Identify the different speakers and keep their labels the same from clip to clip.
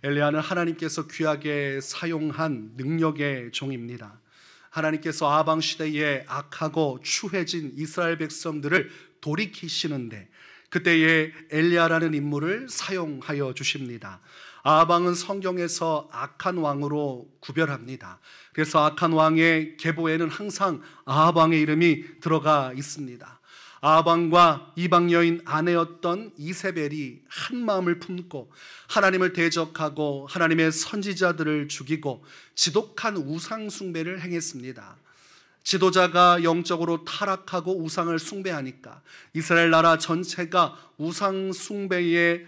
Speaker 1: 엘리야는 하나님께서 귀하게 사용한 능력의 종입니다. 하나님께서 아방 시대에 악하고 추해진 이스라엘 백성들을 돌이키시는데 그때에 엘리야라는 인물을 사용하여 주십니다. 아방은 성경에서 악한 왕으로 구별합니다. 그래서 악한 왕의 계보에는 항상 아방의 이름이 들어가 있습니다. 아방과 이방 여인 아내였던 이세벨이 한 마음을 품고 하나님을 대적하고 하나님의 선지자들을 죽이고 지독한 우상 숭배를 행했습니다. 지도자가 영적으로 타락하고 우상을 숭배하니까 이스라엘 나라 전체가 우상 숭배의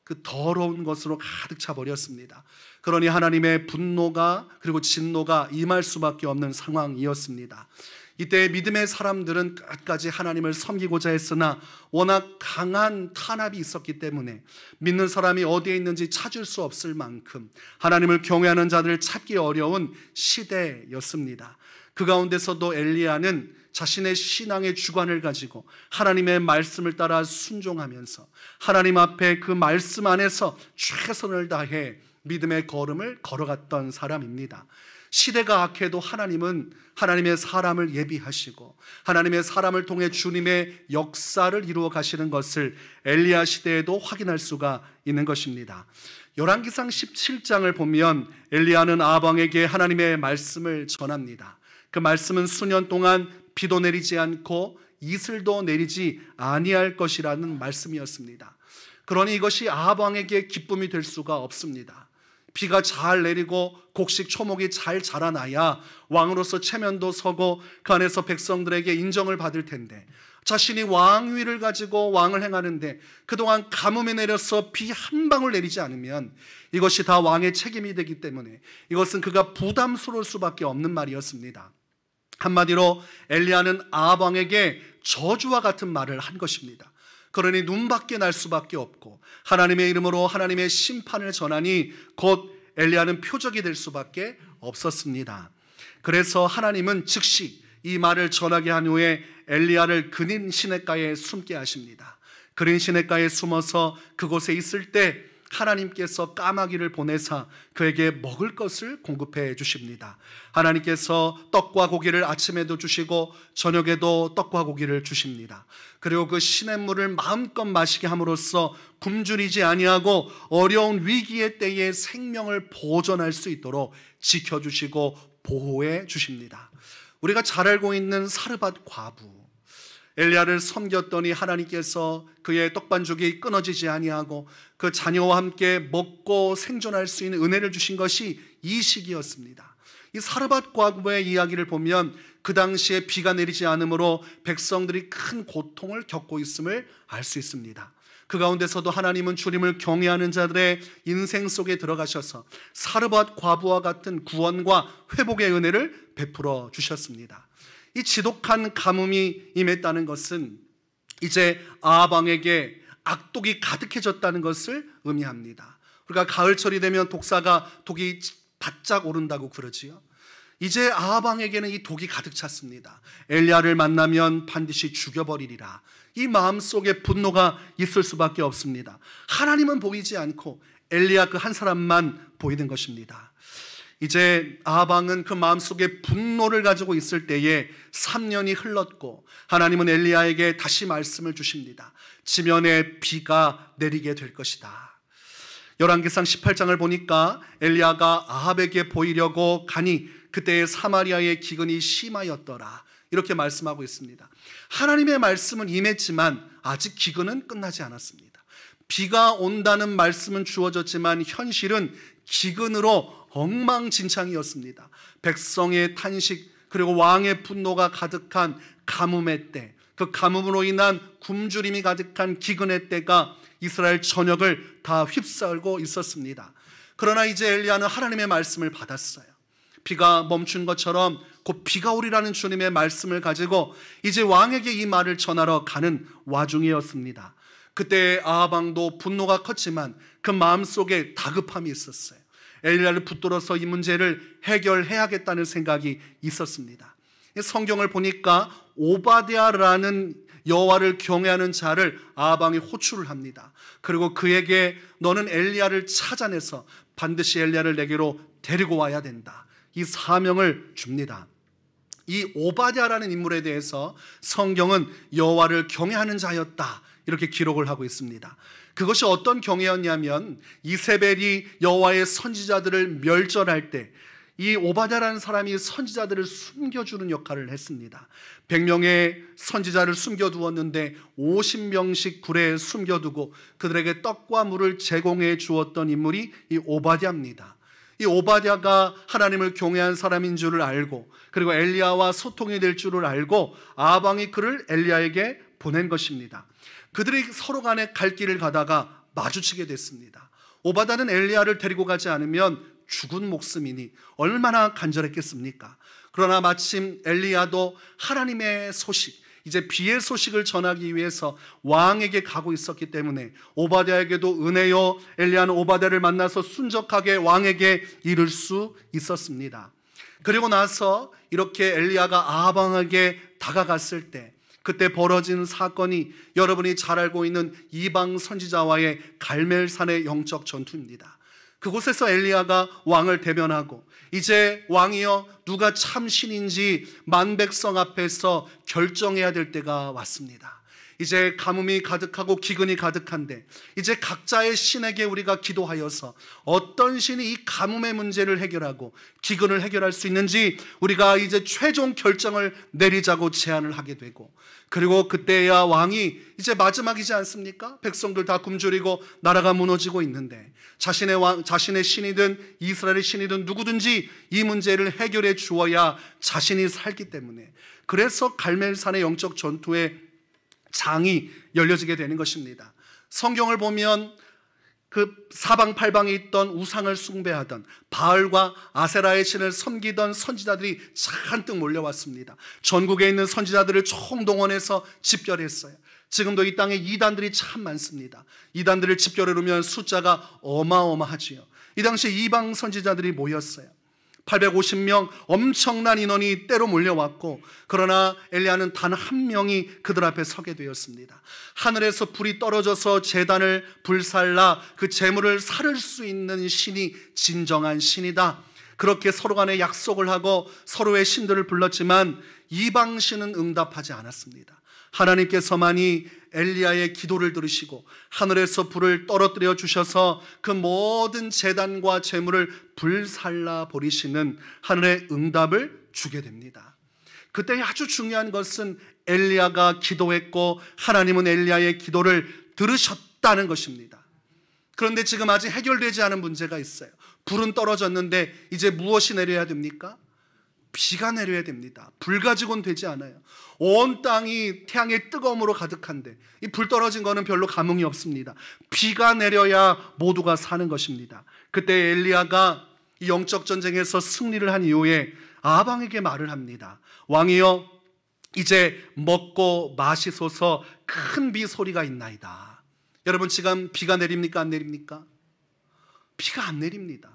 Speaker 1: 그 더러운 것으로 가득 차 버렸습니다. 그러니 하나님의 분노가 그리고 진노가 임할 수밖에 없는 상황이었습니다. 이때 믿음의 사람들은 끝까지 하나님을 섬기고자 했으나 워낙 강한 탄압이 있었기 때문에 믿는 사람이 어디에 있는지 찾을 수 없을 만큼 하나님을 경외하는 자들을 찾기 어려운 시대였습니다. 그 가운데서도 엘리야는 자신의 신앙의 주관을 가지고 하나님의 말씀을 따라 순종하면서 하나님 앞에 그 말씀 안에서 최선을 다해 믿음의 걸음을 걸어갔던 사람입니다. 시대가 악해도 하나님은 하나님의 사람을 예비하시고 하나님의 사람을 통해 주님의 역사를 이루어 가시는 것을 엘리야 시대에도 확인할 수가 있는 것입니다. 열왕기상 17장을 보면 엘리야는 아방에게 하나님의 말씀을 전합니다. 그 말씀은 수년 동안 비도 내리지 않고 이슬도 내리지 아니할 것이라는 말씀이었습니다. 그러니 이것이 아방에게 기쁨이 될 수가 없습니다. 비가 잘 내리고 곡식 초목이 잘 자라나야 왕으로서 체면도 서고 그 안에서 백성들에게 인정을 받을 텐데 자신이 왕위를 가지고 왕을 행하는데 그동안 가뭄이 내려서 비 한 방울 내리지 않으면 이것이 다 왕의 책임이 되기 때문에 이것은 그가 부담스러울 수밖에 없는 말이었습니다. 한마디로 엘리야는 아합 왕에게 저주와 같은 말을 한 것입니다. 그러니 눈밖에 날 수밖에 없고 하나님의 이름으로 하나님의 심판을 전하니 곧 엘리야는 표적이 될 수밖에 없었습니다. 그래서 하나님은 즉시 이 말을 전하게 한 후에 엘리야를 근인 시냇가에 숨게 하십니다. 근인 시냇가에 숨어서 그곳에 있을 때 하나님께서 까마귀를 보내사 그에게 먹을 것을 공급해 주십니다. 하나님께서 떡과 고기를 아침에도 주시고 저녁에도 떡과 고기를 주십니다. 그리고 그 시냇물을 마음껏 마시게 함으로써 굶주리지 아니하고 어려운 위기의 때에 생명을 보존할 수 있도록 지켜주시고 보호해 주십니다. 우리가 잘 알고 있는 사르밧 과부, 엘리야를 섬겼더니 하나님께서 그의 떡반죽이 끊어지지 아니하고 그 자녀와 함께 먹고 생존할 수 있는 은혜를 주신 것이 이 시기였습니다. 이 사르밧 과부의 이야기를 보면 그 당시에 비가 내리지 않으므로 백성들이 큰 고통을 겪고 있음을 알 수 있습니다. 그 가운데서도 하나님은 주님을 경외하는 자들의 인생 속에 들어가셔서 사르밧 과부와 같은 구원과 회복의 은혜를 베풀어 주셨습니다. 이 지독한 가뭄이 임했다는 것은 이제 아합 왕에게 악독이 가득해졌다는 것을 의미합니다. 우리가 가을철이 되면 독이 바짝 오른다고 그러지요. 이제 아합 왕에게는 이 독이 가득 찼습니다. 엘리야를 만나면 반드시 죽여버리리라. 이 마음속에 분노가 있을 수밖에 없습니다. 하나님은 보이지 않고 엘리야 그 한 사람만 보이는 것입니다. 이제 아합 왕은 그 마음속에 분노를 가지고 있을 때에 3년이 흘렀고 하나님은 엘리야에게 다시 말씀을 주십니다. 지면에 비가 내리게 될 것이다. 열왕기상 18장을 보니까 엘리야가 아합에게 보이려고 가니 그때 사마리아의 기근이 심하였더라. 이렇게 말씀하고 있습니다. 하나님의 말씀은 임했지만 아직 기근은 끝나지 않았습니다. 비가 온다는 말씀은 주어졌지만 현실은 기근으로 엉망진창이었습니다. 백성의 탄식 그리고 왕의 분노가 가득한 가뭄의 때, 그 가뭄으로 인한 굶주림이 가득한 기근의 때가 이스라엘 전역을 다 휩싸고 있었습니다. 그러나 이제 엘리야는 하나님의 말씀을 받았어요. 비가 멈춘 것처럼 곧 비가 오리라는 주님의 말씀을 가지고 이제 왕에게 이 말을 전하러 가는 와중이었습니다. 그때 아합 왕도 분노가 컸지만 그 마음속에 다급함이 있었어요. 엘리야를 붙들어서 이 문제를 해결해야겠다는 생각이 있었습니다. 성경을 보니까 오바댜라는 여호와를 경외하는 자를 아방이 호출을 합니다. 그리고 그에게 너는 엘리야를 찾아내서 반드시 엘리야를 내게로 데리고 와야 된다, 이 사명을 줍니다. 이 오바댜라는 인물에 대해서 성경은 여호와를 경외하는 자였다, 이렇게 기록을 하고 있습니다. 그것이 어떤 경외였냐면 이세벨이 여호와의 선지자들을 멸절할 때 이 오바댜라는 사람이 선지자들을 숨겨주는 역할을 했습니다. 100명의 선지자를 숨겨두었는데 50명씩 굴에 숨겨두고 그들에게 떡과 물을 제공해 주었던 인물이 이 오바댜입니다. 이 오바댜가 하나님을 경외한 사람인 줄을 알고 그리고 엘리야와 소통이 될 줄을 알고 아방이 그를 엘리야에게 보낸 것입니다. 그들이 서로 간에 갈 길을 가다가 마주치게 됐습니다. 오바댜는 엘리야를 데리고 가지 않으면 죽은 목숨이니 얼마나 간절했겠습니까? 그러나 마침 엘리야도 하나님의 소식, 이제 비의 소식을 전하기 위해서 왕에게 가고 있었기 때문에 오바댜에게도 은혜요, 엘리야는 오바댜를 만나서 순적하게 왕에게 이를 수 있었습니다. 그리고 나서 이렇게 엘리야가 아방에게 다가갔을 때 그때 벌어진 사건이 여러분이 잘 알고 있는 이방 선지자와의 갈멜산의 영적 전투입니다. 그곳에서 엘리야가 왕을 대변하고 이제 왕이여 누가 참 신인지 만백성 앞에서 결정해야 될 때가 왔습니다. 이제 가뭄이 가득하고 기근이 가득한데 이제 각자의 신에게 우리가 기도하여서 어떤 신이 이 가뭄의 문제를 해결하고 기근을 해결할 수 있는지 우리가 이제 최종 결정을 내리자고 제안을 하게 되고, 그리고 그때야 왕이 이제 마지막이지 않습니까? 백성들 다 굶주리고 나라가 무너지고 있는데 자신의 신이든 이스라엘의 신이든 누구든지 이 문제를 해결해 주어야 자신이 살기 때문에, 그래서 갈멜산의 영적 전투에 장이 열려지게 되는 것입니다. 성경을 보면 그 사방팔방에 있던 우상을 숭배하던 바알과 아세라의 신을 섬기던 선지자들이 잔뜩 몰려왔습니다. 전국에 있는 선지자들을 총동원해서 집결했어요. 지금도 이 땅에 이단들이 참 많습니다. 이단들을 집결해 놓으면 숫자가 어마어마하지요. 이 당시 이방 선지자들이 모였어요. 850명, 엄청난 인원이 때로 몰려왔고, 그러나 엘리야는 단 한 명이 그들 앞에 서게 되었습니다. 하늘에서 불이 떨어져서 제단을 불살라 그 재물을 사를 수 있는 신이 진정한 신이다, 그렇게 서로 간에 약속을 하고 서로의 신들을 불렀지만 이방 신은 응답하지 않았습니다. 하나님께서만이 엘리야의 기도를 들으시고 하늘에서 불을 떨어뜨려 주셔서 그 모든 제단과 제물을 불살라 버리시는 하늘의 응답을 주게 됩니다. 그때 아주 중요한 것은 엘리야가 기도했고 하나님은 엘리야의 기도를 들으셨다는 것입니다. 그런데 지금 아직 해결되지 않은 문제가 있어요. 불은 떨어졌는데 이제 무엇이 내려야 됩니까? 비가 내려야 됩니다. 불 가지고는 되지 않아요. 온 땅이 태양의 뜨거움으로 가득한데 이 불 떨어진 거는 별로 감흥이 없습니다. 비가 내려야 모두가 사는 것입니다. 그때 엘리야가 이 영적 전쟁에서 승리를 한 이후에 아방에게 말을 합니다. 왕이여, 이제 먹고 마시소서, 큰 비 소리가 있나이다. 여러분, 지금 비가 내립니까? 안 내립니까? 비가 안 내립니다.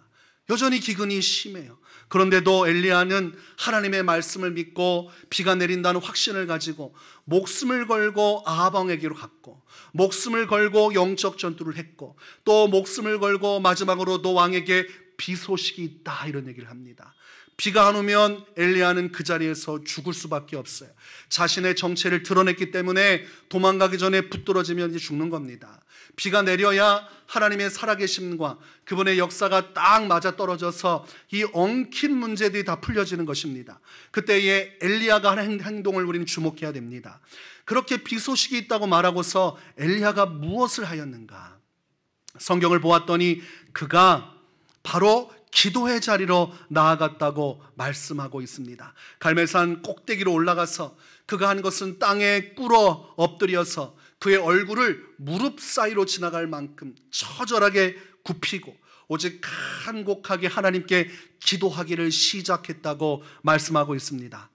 Speaker 1: 여전히 기근이 심해요. 그런데도 엘리야는 하나님의 말씀을 믿고 비가 내린다는 확신을 가지고 목숨을 걸고 아방에게로 갔고, 목숨을 걸고 영적 전투를 했고, 또 목숨을 걸고 마지막으로도 왕에게 비 소식이 있다, 이런 얘기를 합니다. 비가 안 오면 엘리야는 그 자리에서 죽을 수밖에 없어요. 자신의 정체를 드러냈기 때문에 도망가기 전에 붙들어지면 이제 죽는 겁니다. 비가 내려야 하나님의 살아계심과 그분의 역사가 딱 맞아떨어져서 이 엉킨 문제들이 다 풀려지는 것입니다. 그때의 엘리야가 하는 행동을 우리는 주목해야 됩니다. 그렇게 비 소식이 있다고 말하고서 엘리야가 무엇을 하였는가? 성경을 보았더니 그가 바로 기도의 자리로 나아갔다고 말씀하고 있습니다. 갈멜산 꼭대기로 올라가서 그가 한 것은 땅에 꿇어 엎드려서 그의 얼굴을 무릎 사이로 지나갈 만큼 처절하게 굽히고 오직 간곡하게 하나님께 기도하기를 시작했다고 말씀하고 있습니다.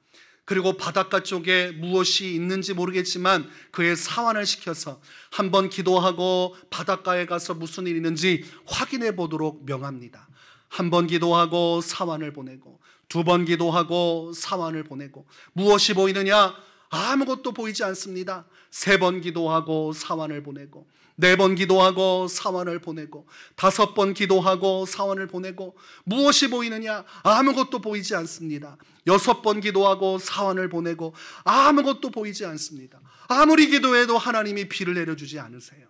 Speaker 1: 그리고 바닷가 쪽에 무엇이 있는지 모르겠지만 그의 사환을 시켜서 한번 기도하고 바닷가에 가서 무슨 일이 있는지 확인해 보도록 명합니다. 한 번 기도하고 사환을 보내고, 두 번 기도하고 사환을 보내고, 무엇이 보이느냐? 아무것도 보이지 않습니다. 3번 기도하고 사환을 보내고, 4번 기도하고 사환을 보내고, 5번 기도하고 사환을 보내고, 무엇이 보이느냐? 아무것도 보이지 않습니다. 6번 기도하고 사환을 보내고 아무것도 보이지 않습니다. 아무리 기도해도 하나님이 비를 내려주지 않으세요.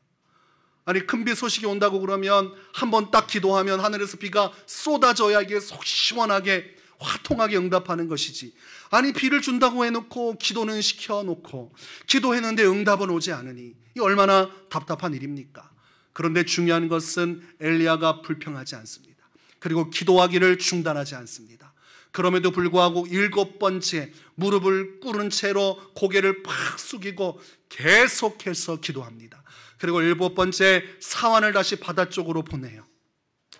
Speaker 1: 아니, 큰 비 소식이 온다고 그러면 한 번 딱 기도하면 하늘에서 비가 쏟아져야 이게 속 시원하게 화통하게 응답하는 것이지, 아니 비를 준다고 해놓고 기도는 시켜놓고 기도했는데 응답은 오지 않으니 이 얼마나 답답한 일입니까? 그런데 중요한 것은 엘리야가 불평하지 않습니다. 그리고 기도하기를 중단하지 않습니다. 그럼에도 불구하고 7번째 무릎을 꿇은 채로 고개를 팍 숙이고 계속해서 기도합니다. 그리고 7번째 사환을 다시 바다 쪽으로 보내요.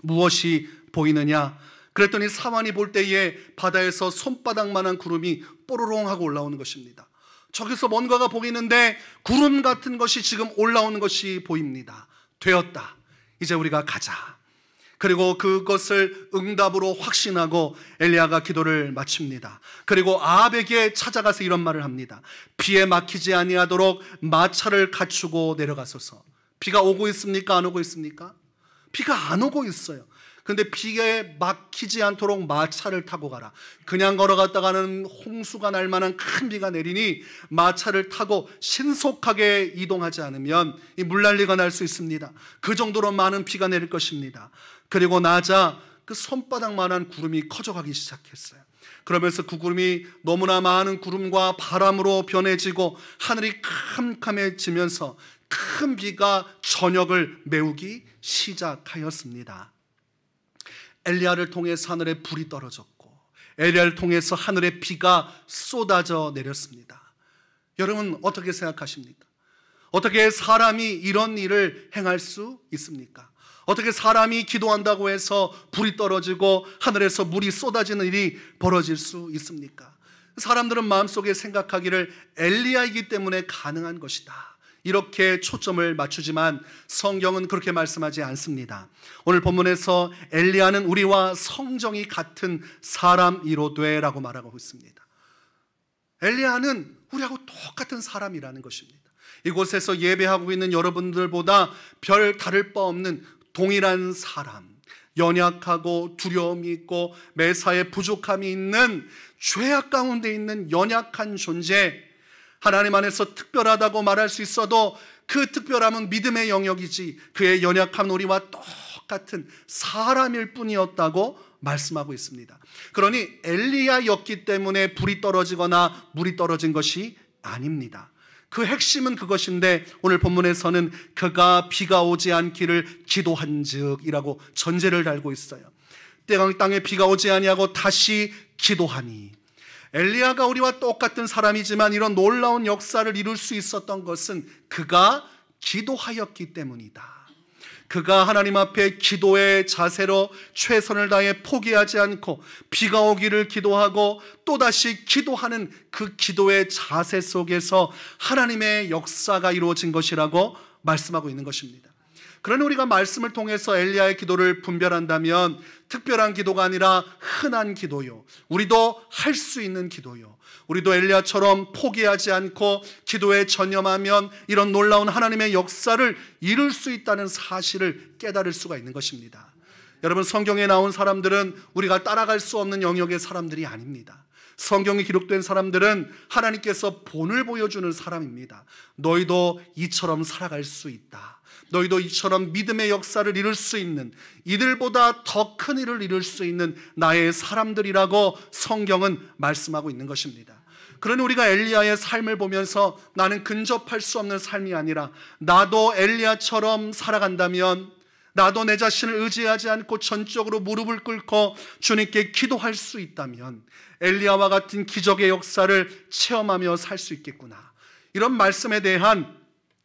Speaker 1: 무엇이 보이느냐? 그랬더니 사환이 볼 때에 바다에서 손바닥만한 구름이 뽀로롱 하고 올라오는 것입니다. 저기서 뭔가가 보이는데 구름 같은 것이 지금 올라오는 것이 보입니다. 되었다. 이제 우리가 가자. 그리고 그것을 응답으로 확신하고 엘리야가 기도를 마칩니다. 그리고 아합에게 찾아가서 이런 말을 합니다. 비에 막히지 아니하도록 마차를 갖추고 내려가소서. 비가 오고 있습니까? 안 오고 있습니까? 비가 안 오고 있어요. 근데 비에 막히지 않도록 마차를 타고 가라. 그냥 걸어갔다가는 홍수가 날 만한 큰 비가 내리니 마차를 타고 신속하게 이동하지 않으면 이 물난리가 날 수 있습니다. 그 정도로 많은 비가 내릴 것입니다. 그리고 나자 그 손바닥만한 구름이 커져가기 시작했어요. 그러면서 그 구름이 너무나 많은 구름과 바람으로 변해지고 하늘이 캄캄해지면서 큰 비가 전역을 메우기 시작하였습니다. 엘리야를 통해서 하늘에 불이 떨어졌고 엘리야를 통해서 하늘에 비가 쏟아져 내렸습니다. 여러분 어떻게 생각하십니까? 어떻게 사람이 이런 일을 행할 수 있습니까? 어떻게 사람이 기도한다고 해서 불이 떨어지고 하늘에서 물이 쏟아지는 일이 벌어질 수 있습니까? 사람들은 마음속에 생각하기를 엘리야이기 때문에 가능한 것이다, 이렇게 초점을 맞추지만 성경은 그렇게 말씀하지 않습니다. 오늘 본문에서 엘리야는 우리와 성정이 같은 사람이로되 라고 말하고 있습니다. 엘리야는 우리하고 똑같은 사람이라는 것입니다. 이곳에서 예배하고 있는 여러분들보다 별 다를 바 없는 동일한 사람, 연약하고 두려움이 있고 매사에 부족함이 있는 죄악 가운데 있는 연약한 존재, 하나님 안에서 특별하다고 말할 수 있어도 그 특별함은 믿음의 영역이지 그의 연약한 우리와 똑같은 사람일 뿐이었다고 말씀하고 있습니다. 그러니 엘리야였기 때문에 불이 떨어지거나 물이 떨어진 것이 아닙니다. 그 핵심은 그것인데 오늘 본문에서는 그가 비가 오지 않기를 기도한즉이라고 전제를 달고 있어요. 땅에 비가 오지 아니하고 다시 기도하니, 엘리야가 우리와 똑같은 사람이지만 이런 놀라운 역사를 이룰 수 있었던 것은 그가 기도하였기 때문이다. 그가 하나님 앞에 기도의 자세로 최선을 다해 포기하지 않고 비가 오기를 기도하고 또다시 기도하는 그 기도의 자세 속에서 하나님의 역사가 이루어진 것이라고 말씀하고 있는 것입니다. 그러나 우리가 말씀을 통해서 엘리야의 기도를 분별한다면 특별한 기도가 아니라 흔한 기도요, 우리도 할 수 있는 기도요, 우리도 엘리야처럼 포기하지 않고 기도에 전념하면 이런 놀라운 하나님의 역사를 이룰 수 있다는 사실을 깨달을 수가 있는 것입니다. 여러분, 성경에 나온 사람들은 우리가 따라갈 수 없는 영역의 사람들이 아닙니다. 성경에 기록된 사람들은 하나님께서 본을 보여주는 사람입니다. 너희도 이처럼 살아갈 수 있다, 너희도 이처럼 믿음의 역사를 이룰 수 있는, 이들보다 더 큰 일을 이룰 수 있는 나의 사람들이라고 성경은 말씀하고 있는 것입니다. 그러니 우리가 엘리야의 삶을 보면서 나는 근접할 수 없는 삶이 아니라 나도 엘리야처럼 살아간다면, 나도 내 자신을 의지하지 않고 전적으로 무릎을 꿇고 주님께 기도할 수 있다면 엘리야와 같은 기적의 역사를 체험하며 살 수 있겠구나, 이런 말씀에 대한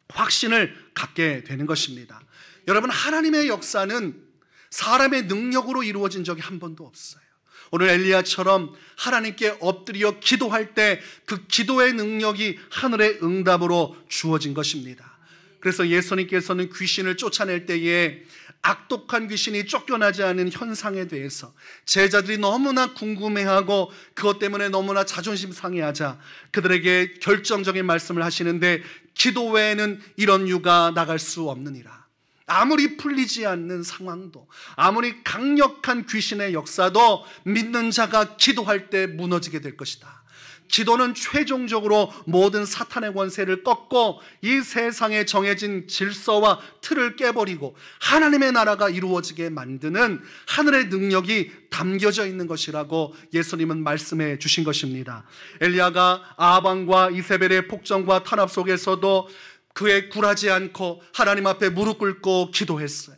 Speaker 1: 확신을 갖게 되는 것입니다. 여러분, 하나님의 역사는 사람의 능력으로 이루어진 적이 한 번도 없어요. 오늘 엘리야처럼 하나님께 엎드려 기도할 때 그 기도의 능력이 하늘의 응답으로 주어진 것입니다. 그래서 예수님께서는 귀신을 쫓아낼 때에 악독한 귀신이 쫓겨나지 않은 현상에 대해서 제자들이 너무나 궁금해하고 그것 때문에 너무나 자존심 상해하자 그들에게 결정적인 말씀을 하시는데, 기도 외에는 이런 유가 나갈 수 없느니라. 아무리 풀리지 않는 상황도, 아무리 강력한 귀신의 역사도 믿는 자가 기도할 때 무너지게 될 것이다. 기도는 최종적으로 모든 사탄의 권세를 꺾고 이 세상에 정해진 질서와 틀을 깨버리고 하나님의 나라가 이루어지게 만드는 하늘의 능력이 담겨져 있는 것이라고 예수님은 말씀해 주신 것입니다. 엘리야가 아합과 이세벨의 폭정과 탄압 속에서도 그에 굴하지 않고 하나님 앞에 무릎 꿇고 기도했어요.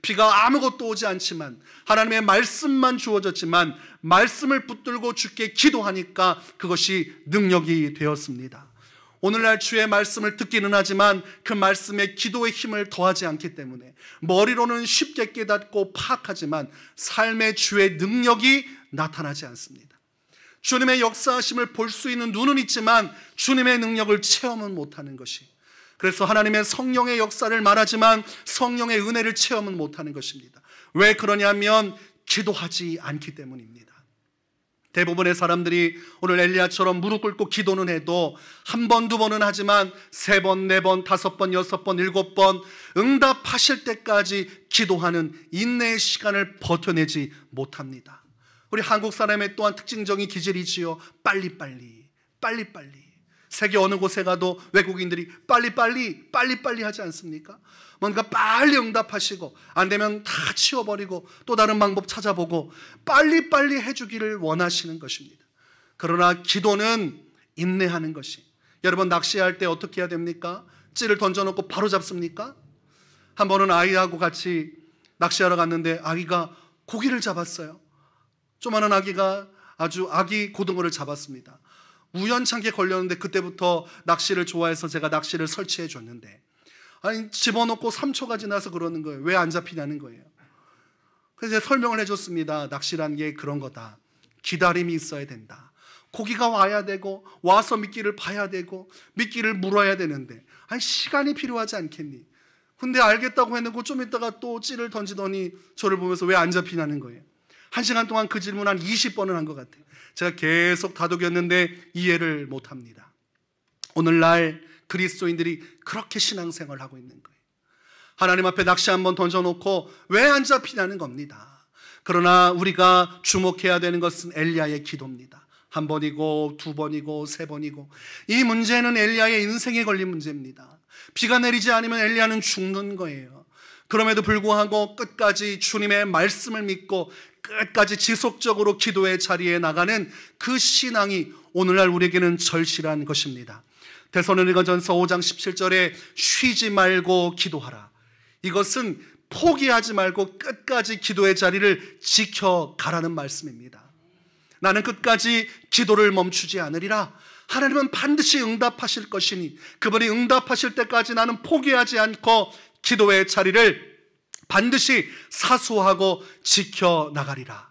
Speaker 1: 비가 아무것도 오지 않지만 하나님의 말씀만 주어졌지만 말씀을 붙들고 주께 기도하니까 그것이 능력이 되었습니다. 오늘날 주의 말씀을 듣기는 하지만 그 말씀에 기도의 힘을 더하지 않기 때문에 머리로는 쉽게 깨닫고 파악하지만 삶의 주의 능력이 나타나지 않습니다. 주님의 역사하심을 볼 수 있는 눈은 있지만 주님의 능력을 체험은 못하는 것이, 그래서 하나님의 성령의 역사를 말하지만 성령의 은혜를 체험은 못하는 것입니다. 왜 그러냐면 기도하지 않기 때문입니다. 대부분의 사람들이 오늘 엘리야처럼 무릎 꿇고 기도는 해도 한 번, 두 번은 하지만 세 번, 네 번, 다섯 번, 여섯 번, 일곱 번 응답하실 때까지 기도하는 인내의 시간을 버텨내지 못합니다. 우리 한국 사람의 또한 특징적인 기질이지요. 빨리빨리. 세계 어느 곳에 가도 외국인들이 빨리빨리 하지 않습니까? 뭔가 빨리 응답하시고 안 되면 다 치워버리고 또 다른 방법 찾아보고 빨리빨리 해주기를 원하시는 것입니다. 그러나 기도는 인내하는 것이, 여러분 낚시할 때 어떻게 해야 됩니까? 찌를 던져놓고 바로 잡습니까? 한 번은 아이하고 같이 낚시하러 갔는데 아기가 고기를 잡았어요. 조그마한 아기가 아주 아기 고등어를 잡았습니다. 우연찮게 걸렸는데 그때부터 낚시를 좋아해서 제가 낚시를 설치해 줬는데, 아니 집어넣고 3초가 지나서 그러는 거예요. 왜 안 잡히냐는 거예요. 그래서 제가 설명을 해줬습니다. 낚시란 게 그런 거다. 기다림이 있어야 된다. 고기가 와야 되고 와서 미끼를 봐야 되고 미끼를 물어야 되는데, 아니 시간이 필요하지 않겠니? 근데 알겠다고 해놓고 좀 있다가 또 찌를 던지더니 저를 보면서 왜 안 잡히냐는 거예요. 1시간 동안 그 질문 한 20번을 한 것 같아요. 제가 계속 다독였는데 이해를 못합니다. 오늘날 그리스도인들이 그렇게 신앙생활을 하고 있는 거예요. 하나님 앞에 낚시 한번 던져놓고 왜 안 잡히냐는 겁니다. 그러나 우리가 주목해야 되는 것은 엘리야의 기도입니다. 한 번이고 두 번이고 세 번이고, 이 문제는 엘리야의 인생에 걸린 문제입니다. 비가 내리지 않으면 엘리야는 죽는 거예요. 그럼에도 불구하고 끝까지 주님의 말씀을 믿고 끝까지 지속적으로 기도의 자리에 나가는 그 신앙이 오늘날 우리에게는 절실한 것입니다. 데살로니가전서 5장 17절에 쉬지 말고 기도하라. 이것은 포기하지 말고 끝까지 기도의 자리를 지켜가라는 말씀입니다. 나는 끝까지 기도를 멈추지 않으리라. 하나님은 반드시 응답하실 것이니 그분이 응답하실 때까지 나는 포기하지 않고 기도의 자리를 반드시 사수하고 지켜나가리라.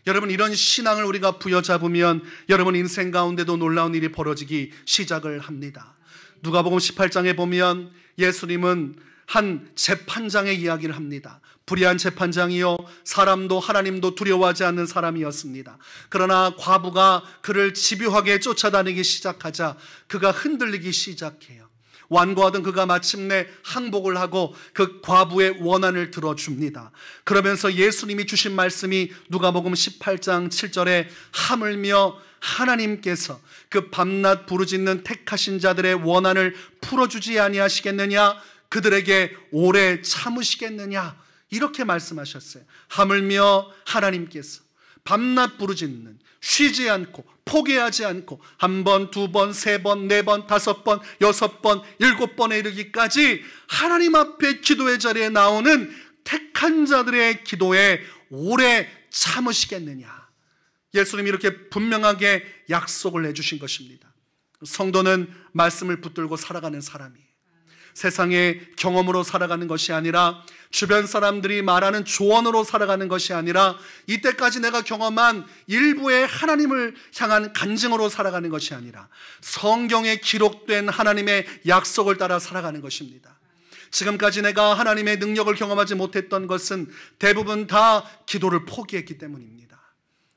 Speaker 1: 여러분, 이런 신앙을 우리가 부여잡으면 여러분 인생 가운데도 놀라운 일이 벌어지기 시작을 합니다. 누가복음 18장에 보면 예수님은 한 재판장의 이야기를 합니다. 불의한 재판장이요, 사람도 하나님도 두려워하지 않는 사람이었습니다. 그러나 과부가 그를 집요하게 쫓아다니기 시작하자 그가 흔들리기 시작해요. 완고하던 그가 마침내 항복을 하고 그 과부의 원한을 들어줍니다. 그러면서 예수님이 주신 말씀이 누가복음 18장 7절에 하물며 하나님께서 그 밤낮 부르짖는 택하신 자들의 원한을 풀어주지 아니하시겠느냐, 그들에게 오래 참으시겠느냐, 이렇게 말씀하셨어요. 하물며 하나님께서 밤낮 부르짖는, 쉬지 않고 포기하지 않고 한 번, 두 번, 세 번, 네 번, 다섯 번, 여섯 번, 일곱 번에 이르기까지 하나님 앞에 기도의 자리에 나오는 택한 자들의 기도에 오래 참으시겠느냐, 예수님이 이렇게 분명하게 약속을 해주신 것입니다. 성도는 말씀을 붙들고 살아가는 사람이에요. 세상의 경험으로 살아가는 것이 아니라, 주변 사람들이 말하는 조언으로 살아가는 것이 아니라, 이때까지 내가 경험한 일부의 하나님을 향한 간증으로 살아가는 것이 아니라 성경에 기록된 하나님의 약속을 따라 살아가는 것입니다. 지금까지 내가 하나님의 능력을 경험하지 못했던 것은 대부분 다 기도를 포기했기 때문입니다.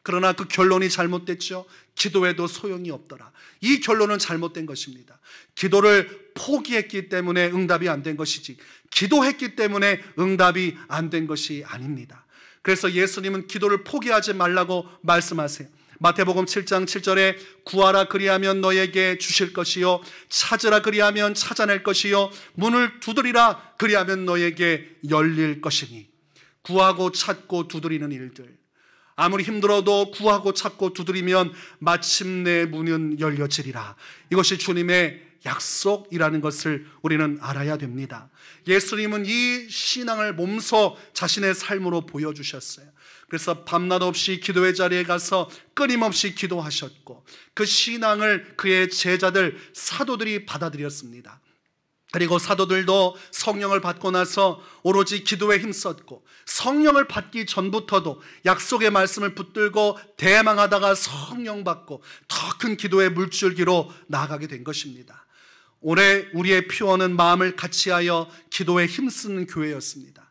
Speaker 1: 그러나 그 결론이 잘못됐죠. 기도해도 소용이 없더라. 이 결론은 잘못된 것입니다. 기도를 포기했기 때문에 응답이 안 된 것이지, 기도했기 때문에 응답이 안 된 것이 아닙니다. 그래서 예수님은 기도를 포기하지 말라고 말씀하세요. 마태복음 7장 7절에 구하라 그리하면 너에게 주실 것이요 찾으라 그리하면 찾아낼 것이요 문을 두드리라 그리하면 너에게 열릴 것이니, 구하고 찾고 두드리는 일들, 아무리 힘들어도 구하고 찾고 두드리면 마침내 문은 열려지리라. 이것이 주님의 약속이라는 것을 우리는 알아야 됩니다. 예수님은 이 신앙을 몸소 자신의 삶으로 보여주셨어요. 그래서 밤낮 없이 기도의 자리에 가서 끊임없이 기도하셨고, 그 신앙을 그의 제자들 사도들이 받아들였습니다. 그리고 사도들도 성령을 받고 나서 오로지 기도에 힘썼고, 성령을 받기 전부터도 약속의 말씀을 붙들고 대망하다가 성령 받고 더 큰 기도의 물줄기로 나아가게 된 것입니다. 올해 우리의 표어는 마음을 같이하여 기도에 힘쓰는 교회였습니다.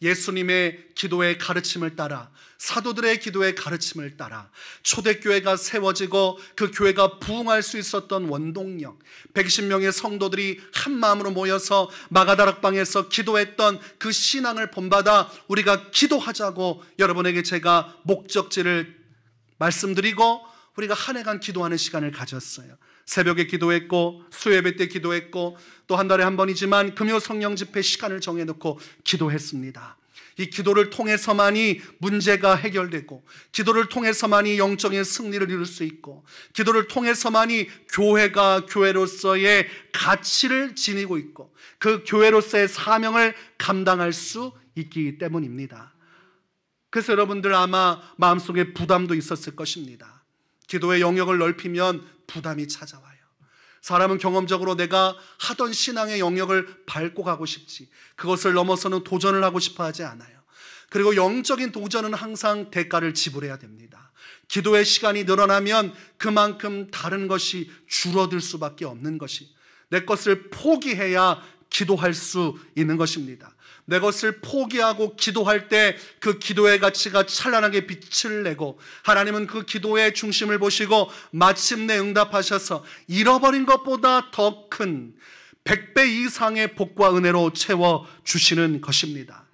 Speaker 1: 예수님의 기도의 가르침을 따라, 사도들의 기도의 가르침을 따라 초대교회가 세워지고 그 교회가 부흥할 수 있었던 원동력, 120명의 성도들이 한 마음으로 모여서 마가다락방에서 기도했던 그 신앙을 본받아 우리가 기도하자고 여러분에게 제가 목적지를 말씀드리고 우리가 한 해간 기도하는 시간을 가졌어요. 새벽에 기도했고, 수요예배 때 기도했고, 또 한 달에 한 번이지만 금요 성령 집회 시간을 정해놓고 기도했습니다. 이 기도를 통해서만이 문제가 해결되고, 기도를 통해서만이 영적인 승리를 이룰 수 있고, 기도를 통해서만이 교회가 교회로서의 가치를 지니고 있고, 그 교회로서의 사명을 감당할 수 있기 때문입니다. 그래서 여러분들 아마 마음속에 부담도 있었을 것입니다. 기도의 영역을 넓히면 부담이 찾아와요. 사람은 경험적으로 내가 하던 신앙의 영역을 밟고 가고 싶지, 그것을 넘어서는 도전을 하고 싶어 하지 않아요. 그리고 영적인 도전은 항상 대가를 지불해야 됩니다. 기도의 시간이 늘어나면 그만큼 다른 것이 줄어들 수밖에 없는 것이, 내 것을 포기해야 기도할 수 있는 것입니다. 내 것을 포기하고 기도할 때 그 기도의 가치가 찬란하게 빛을 내고, 하나님은 그 기도의 중심을 보시고 마침내 응답하셔서 잃어버린 것보다 더 큰 100배 이상의 복과 은혜로 채워주시는 것입니다.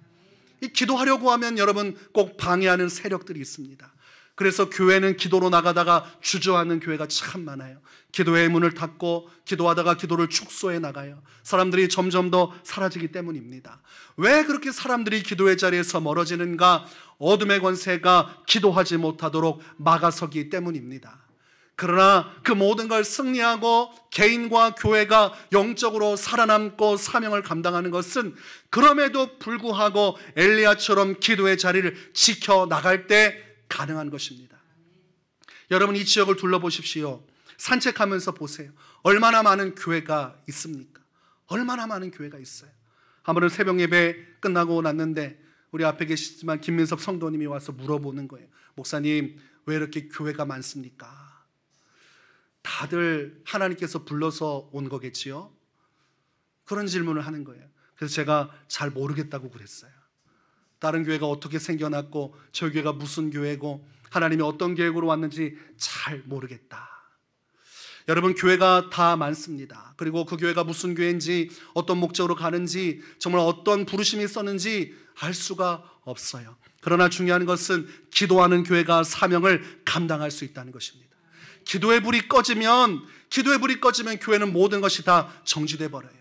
Speaker 1: 이 기도하려고 하면 여러분 꼭 방해하는 세력들이 있습니다. 그래서 교회는 기도로 나가다가 주저하는 교회가 참 많아요. 기도의 문을 닫고 기도하다가 기도를 축소해 나가요. 사람들이 점점 더 사라지기 때문입니다. 왜 그렇게 사람들이 기도의 자리에서 멀어지는가? 어둠의 권세가 기도하지 못하도록 막아서기 때문입니다. 그러나 그 모든 걸 승리하고 개인과 교회가 영적으로 살아남고 사명을 감당하는 것은 그럼에도 불구하고 엘리야처럼 기도의 자리를 지켜나갈 때 가능한 것입니다. 여러분, 이 지역을 둘러보십시오. 산책하면서 보세요. 얼마나 많은 교회가 있습니까? 얼마나 많은 교회가 있어요. 한 번은 새벽 예배 끝나고 났는데 우리 앞에 계시지만 김민섭 성도님이 와서 물어보는 거예요. 목사님, 왜 이렇게 교회가 많습니까? 다들 하나님께서 불러서 온 거겠지요? 그런 질문을 하는 거예요. 그래서 제가 잘 모르겠다고 그랬어요. 다른 교회가 어떻게 생겨났고 저 교회가 무슨 교회고 하나님이 어떤 계획으로 왔는지 잘 모르겠다. 여러분, 교회가 다 많습니다. 그리고 그 교회가 무슨 교회인지, 어떤 목적으로 가는지, 정말 어떤 부르심이 있었는지 알 수가 없어요. 그러나 중요한 것은 기도하는 교회가 사명을 감당할 수 있다는 것입니다. 기도의 불이 꺼지면 교회는 모든 것이 다 정지돼 버려요.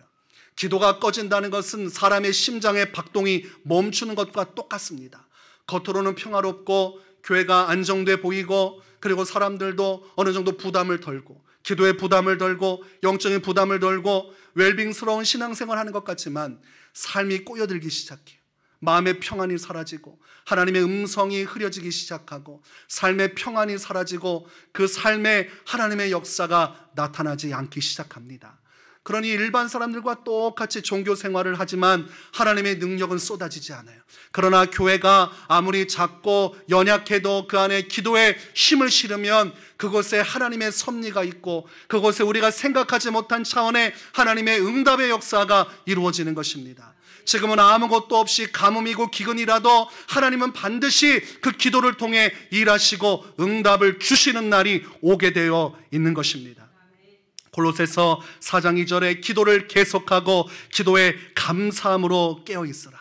Speaker 1: 기도가 꺼진다는 것은 사람의 심장의 박동이 멈추는 것과 똑같습니다. 겉으로는 평화롭고 교회가 안정돼 보이고, 그리고 사람들도 어느 정도 부담을 덜고, 기도의 부담을 덜고 영적인 부담을 덜고 웰빙스러운 신앙생활을 하는 것 같지만 삶이 꼬여들기 시작해요. 마음의 평안이 사라지고 하나님의 음성이 흐려지기 시작하고 삶의 평안이 사라지고 그 삶에 하나님의 역사가 나타나지 않기 시작합니다. 그러니 일반 사람들과 똑같이 종교 생활을 하지만 하나님의 능력은 쏟아지지 않아요. 그러나 교회가 아무리 작고 연약해도 그 안에 기도에 힘을 실으면 그곳에 하나님의 섭리가 있고 그곳에 우리가 생각하지 못한 차원의 하나님의 응답의 역사가 이루어지는 것입니다. 지금은 아무것도 없이 가뭄이고 기근이라도 하나님은 반드시 그 기도를 통해 일하시고 응답을 주시는 날이 오게 되어 있는 것입니다. 골로새서 4장 2절에 기도를 계속하고 기도에 감사함으로 깨어 있으라.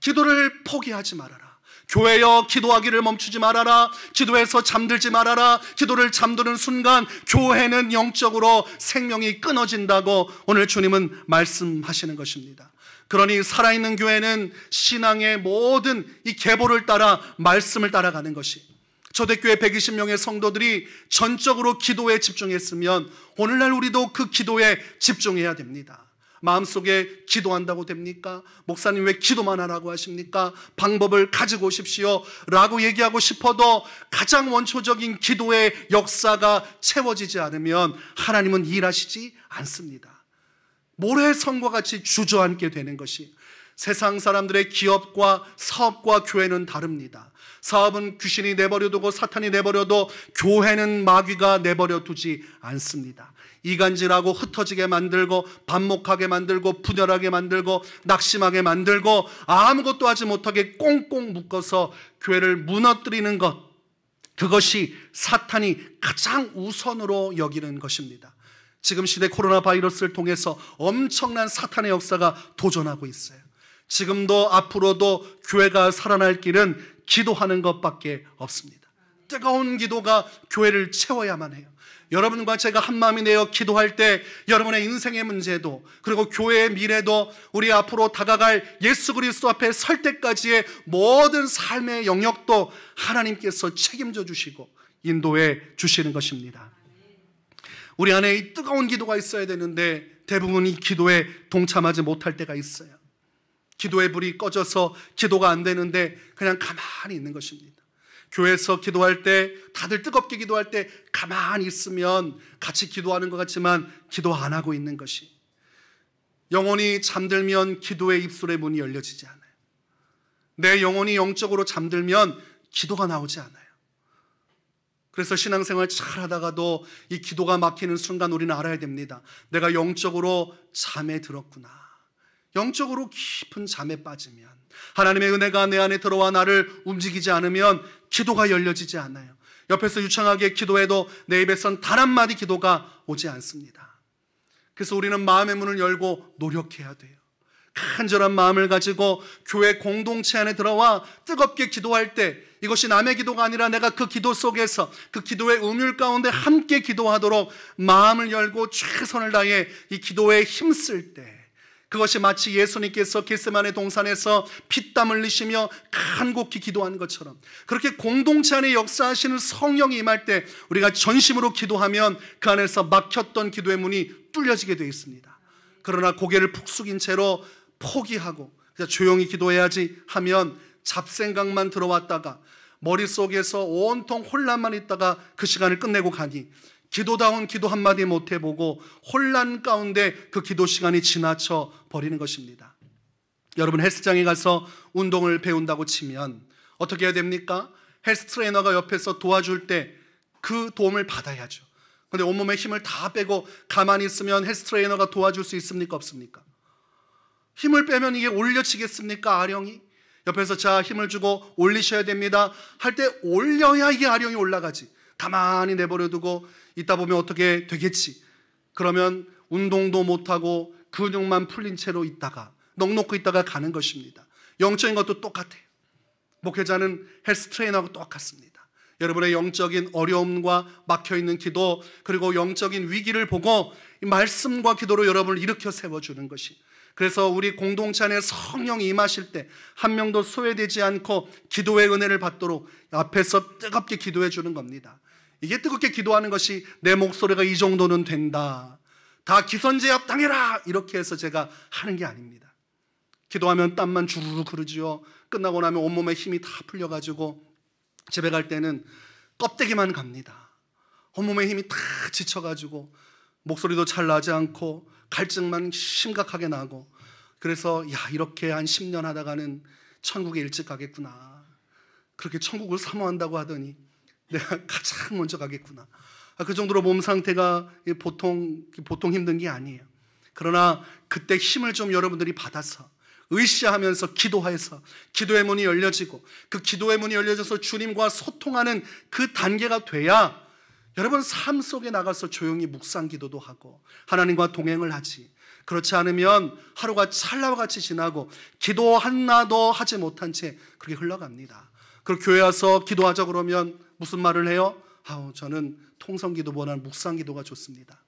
Speaker 1: 기도를 포기하지 말아라. 교회여 기도하기를 멈추지 말아라. 기도해서 잠들지 말아라. 기도를 잠드는 순간 교회는 영적으로 생명이 끊어진다고 오늘 주님은 말씀하시는 것입니다. 그러니 살아있는 교회는 신앙의 모든 이 계보를 따라 말씀을 따라가는 것이, 초대교회 120명의 성도들이 전적으로 기도에 집중했으면 오늘날 우리도 그 기도에 집중해야 됩니다. 마음속에 기도한다고 됩니까? 목사님 왜 기도만 하라고 하십니까? 방법을 가지고 오십시오 라고 얘기하고 싶어도 가장 원초적인 기도의 역사가 채워지지 않으면 하나님은 일하시지 않습니다. 모래성과 같이 주저앉게 되는 것이, 세상 사람들의 기업과 사업과 교회는 다릅니다. 사업은 귀신이 내버려두고 사탄이 내버려도 교회는 마귀가 내버려두지 않습니다. 이간질하고 흩어지게 만들고 반목하게 만들고 분열하게 만들고 낙심하게 만들고 아무것도 하지 못하게 꽁꽁 묶어서 교회를 무너뜨리는 것, 그것이 사탄이 가장 우선으로 여기는 것입니다. 지금 시대 코로나 바이러스를 통해서 엄청난 사탄의 역사가 도전하고 있어요. 지금도 앞으로도 교회가 살아날 길은 기도하는 것밖에 없습니다. 뜨거운 기도가 교회를 채워야만 해요. 여러분과 제가 한마음이 되어 기도할 때 여러분의 인생의 문제도 그리고 교회의 미래도 우리 앞으로 다가갈 예수 그리스도 앞에 설 때까지의 모든 삶의 영역도 하나님께서 책임져 주시고 인도해 주시는 것입니다. 우리 안에 이 뜨거운 기도가 있어야 되는데 대부분 이 기도에 동참하지 못할 때가 있어요. 기도의 불이 꺼져서 기도가 안 되는데 그냥 가만히 있는 것입니다. 교회에서 기도할 때 다들 뜨겁게 기도할 때 가만히 있으면 같이 기도하는 것 같지만 기도 안 하고 있는 것이, 영혼이 잠들면 기도의 입술의 문이 열려지지 않아요. 내 영혼이 영적으로 잠들면 기도가 나오지 않아요. 그래서 신앙생활 잘 하다가도 이 기도가 막히는 순간 우리는 알아야 됩니다. 내가 영적으로 잠에 들었구나. 영적으로 깊은 잠에 빠지면, 하나님의 은혜가 내 안에 들어와 나를 움직이지 않으면 기도가 열려지지 않아요. 옆에서 유창하게 기도해도 내 입에선 단 한마디 기도가 오지 않습니다. 그래서 우리는 마음의 문을 열고 노력해야 돼요. 간절한 마음을 가지고 교회 공동체 안에 들어와 뜨겁게 기도할 때 이것이 남의 기도가 아니라 내가 그 기도 속에서 그 기도의 음율 가운데 함께 기도하도록 마음을 열고 최선을 다해 이 기도에 힘쓸 때, 그것이 마치 예수님께서 겟세마네 동산에서 피땀 흘리시며 간곡히 기도한 것처럼 그렇게 공동체 안에 역사하시는 성령이 임할 때 우리가 전심으로 기도하면 그 안에서 막혔던 기도의 문이 뚫려지게 되어 있습니다. 그러나 고개를 푹 숙인 채로 포기하고 그냥 조용히 기도해야지 하면 잡생각만 들어왔다가 머릿속에서 온통 혼란만 있다가 그 시간을 끝내고 가니 기도다운 기도 한마디 못 해보고 혼란 가운데 그 기도 시간이 지나쳐 버리는 것입니다. 여러분, 헬스장에 가서 운동을 배운다고 치면 어떻게 해야 됩니까? 헬스 트레이너가 옆에서 도와줄 때 그 도움을 받아야죠. 그런데 온몸에 힘을 다 빼고 가만히 있으면 헬스 트레이너가 도와줄 수 있습니까? 없습니까? 힘을 빼면 이게 올려치겠습니까? 아령이? 옆에서 자 힘을 주고 올리셔야 됩니다 할 때 올려야 이게 아령이 올라가지. 가만히 내버려두고 있다 보면 어떻게 되겠지. 그러면 운동도 못하고 근육만 풀린 채로 있다가 넋놓고 있다가 가는 것입니다. 영적인 것도 똑같아요. 목회자는 헬스 트레이너하고 똑같습니다. 여러분의 영적인 어려움과 막혀있는 기도 그리고 영적인 위기를 보고 이 말씀과 기도로 여러분을 일으켜 세워주는 것이, 그래서 우리 공동체 안에 성령이 임하실 때 한 명도 소외되지 않고 기도의 은혜를 받도록 앞에서 뜨겁게 기도해 주는 겁니다. 이게 뜨겁게 기도하는 것이 내 목소리가 이 정도는 된다, 다 기선제압 당해라 이렇게 해서 제가 하는 게 아닙니다. 기도하면 땀만 주르륵 흐르지요. 끝나고 나면 온몸에 힘이 다 풀려가지고 집에 갈 때는 껍데기만 갑니다. 온몸에 힘이 다 지쳐가지고 목소리도 잘 나지 않고 갈증만 심각하게 나고, 그래서 야, 이렇게 한 10년 하다가는 천국에 일찍 가겠구나. 그렇게 천국을 사모한다고 하더니 내가 가장 먼저 가겠구나. 그 정도로 몸 상태가 보통 힘든 게 아니에요. 그러나 그때 힘을 좀 여러분들이 받아서 의시하면서 기도해서 기도의 문이 열려지고, 그 기도의 문이 열려져서 주님과 소통하는 그 단계가 돼야 여러분 삶 속에 나가서 조용히 묵상 기도도 하고 하나님과 동행을 하지. 그렇지 않으면 하루가 찰나와 같이 지나고 기도 하나도 하지 못한 채 그렇게 흘러갑니다. 그리고 교회 와서 기도하자 그러면 무슨 말을 해요? 저는 통성기도보다는 묵상기도가 좋습니다.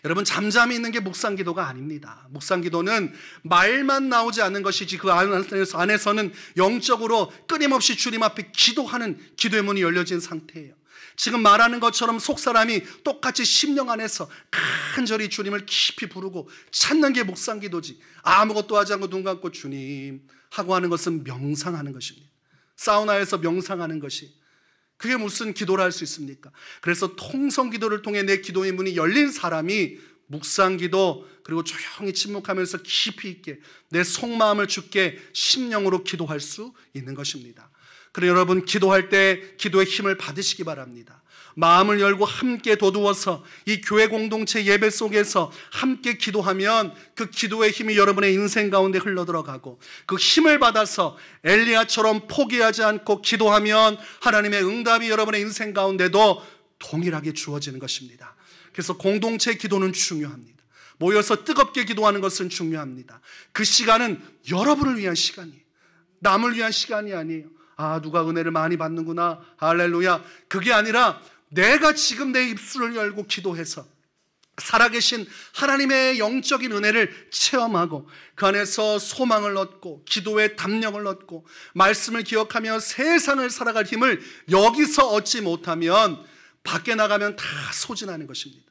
Speaker 1: 여러분, 잠잠히 있는 게 묵상기도가 아닙니다. 묵상기도는 말만 나오지 않는 것이지 그 안에서는 영적으로 끊임없이 주님 앞에 기도하는 기도의 문이 열려진 상태예요. 지금 말하는 것처럼 속사람이 똑같이 심령 안에서 간절히 주님을 깊이 부르고 찾는 게 묵상기도지, 아무것도 하지 않고 눈 감고 주님 하고 하는 것은 명상하는 것입니다. 사우나에서 명상하는 것이 그게 무슨 기도를 할 수 있습니까? 그래서 통성기도를 통해 내 기도의 문이 열린 사람이 묵상기도, 그리고 조용히 침묵하면서 깊이 있게 내 속마음을 주께 심령으로 기도할 수 있는 것입니다. 그래서 여러분, 기도할 때 기도의 힘을 받으시기 바랍니다. 마음을 열고 함께 도두어서 이 교회 공동체 예배 속에서 함께 기도하면 그 기도의 힘이 여러분의 인생 가운데 흘러들어가고, 그 힘을 받아서 엘리야처럼 포기하지 않고 기도하면 하나님의 응답이 여러분의 인생 가운데도 동일하게 주어지는 것입니다. 그래서 공동체 기도는 중요합니다. 모여서 뜨겁게 기도하는 것은 중요합니다. 그 시간은 여러분을 위한 시간이에요. 남을 위한 시간이 아니에요. 누가 은혜를 많이 받는구나, 할렐루야. 그게 아니라 내가 지금 내 입술을 열고 기도해서 살아계신 하나님의 영적인 은혜를 체험하고 그 안에서 소망을 얻고 기도의 담력을 얻고 말씀을 기억하며 세상을 살아갈 힘을 여기서 얻지 못하면 밖에 나가면 다 소진하는 것입니다.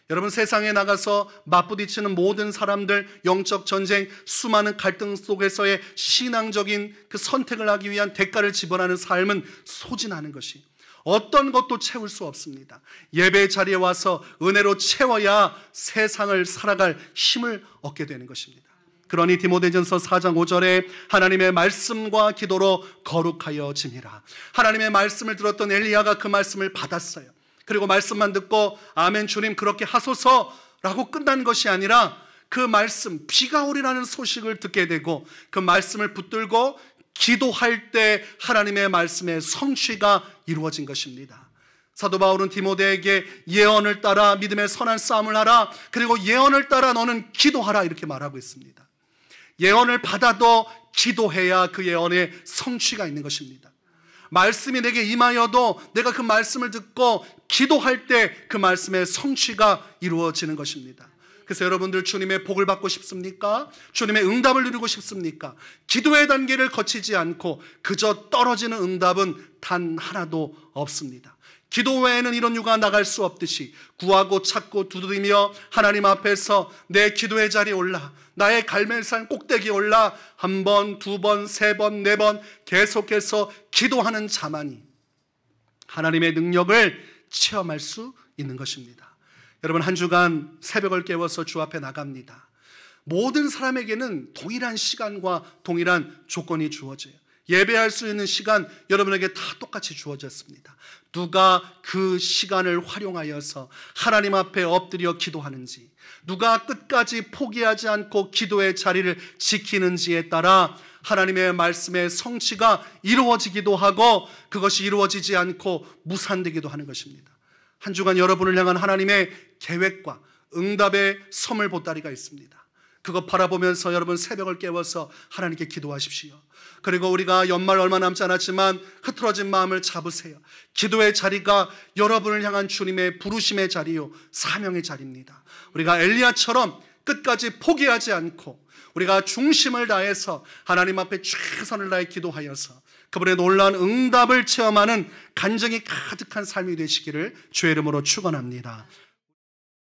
Speaker 1: 여러분, 세상에 나가서 맞부딪히는 모든 사람들, 영적 전쟁, 수많은 갈등 속에서의 신앙적인 그 선택을 하기 위한 대가를 지불하는 삶은 소진하는 것이, 어떤 것도 채울 수 없습니다. 예배 자리에 와서 은혜로 채워야 세상을 살아갈 힘을 얻게 되는 것입니다. 그러니 디모데전서 4장 5절에 하나님의 말씀과 기도로 거룩하여짐이라. 하나님의 말씀을 들었던 엘리야가 그 말씀을 받았어요. 그리고 말씀만 듣고 아멘 주님 그렇게 하소서라고 끝난 것이 아니라 그 말씀, 비가 오리라는 소식을 듣게 되고 그 말씀을 붙들고 기도할 때 하나님의 말씀의 성취가 이루어진 것입니다. 사도 바울은 디모데에게 예언을 따라 믿음의 선한 싸움을 하라, 그리고 예언을 따라 너는 기도하라, 이렇게 말하고 있습니다. 예언을 받아도 기도해야 그 예언의 성취가 있는 것입니다. 말씀이 내게 임하여도 내가 그 말씀을 듣고 기도할 때 그 말씀의 성취가 이루어지는 것입니다. 그래서 여러분들, 주님의 복을 받고 싶습니까? 주님의 응답을 누리고 싶습니까? 기도의 단계를 거치지 않고 그저 떨어지는 응답은 단 하나도 없습니다. 기도 외에는 이런 유가 나갈 수 없듯이 구하고 찾고 두드리며 하나님 앞에서 내 기도의 자리에 올라, 나의 갈멜산 꼭대기에 올라 한 번, 두 번, 세 번, 네 번 계속해서 기도하는 자만이 하나님의 능력을 체험할 수 있는 것입니다. 여러분, 한 주간 새벽을 깨워서 주 앞에 나갑니다. 모든 사람에게는 동일한 시간과 동일한 조건이 주어져요. 예배할 수 있는 시간 여러분에게 다 똑같이 주어졌습니다. 누가 그 시간을 활용하여서 하나님 앞에 엎드려 기도하는지, 누가 끝까지 포기하지 않고 기도의 자리를 지키는지에 따라 하나님의 말씀의 성취가 이루어지기도 하고 그것이 이루어지지 않고 무산되기도 하는 것입니다. 한 주간 여러분을 향한 하나님의 계획과 응답의 선물 보따리가 있습니다. 그거 바라보면서 여러분 새벽을 깨워서 하나님께 기도하십시오. 그리고 우리가 연말 얼마 남지 않았지만 흐트러진 마음을 잡으세요. 기도의 자리가 여러분을 향한 주님의 부르심의 자리요, 사명의 자리입니다. 우리가 엘리야처럼 끝까지 포기하지 않고 우리가 중심을 다해서 하나님 앞에 최선을 다해 기도하여서 그분의 놀라운 응답을 체험하는 간증이 가득한 삶이 되시기를 주의 이름으로 축원합니다.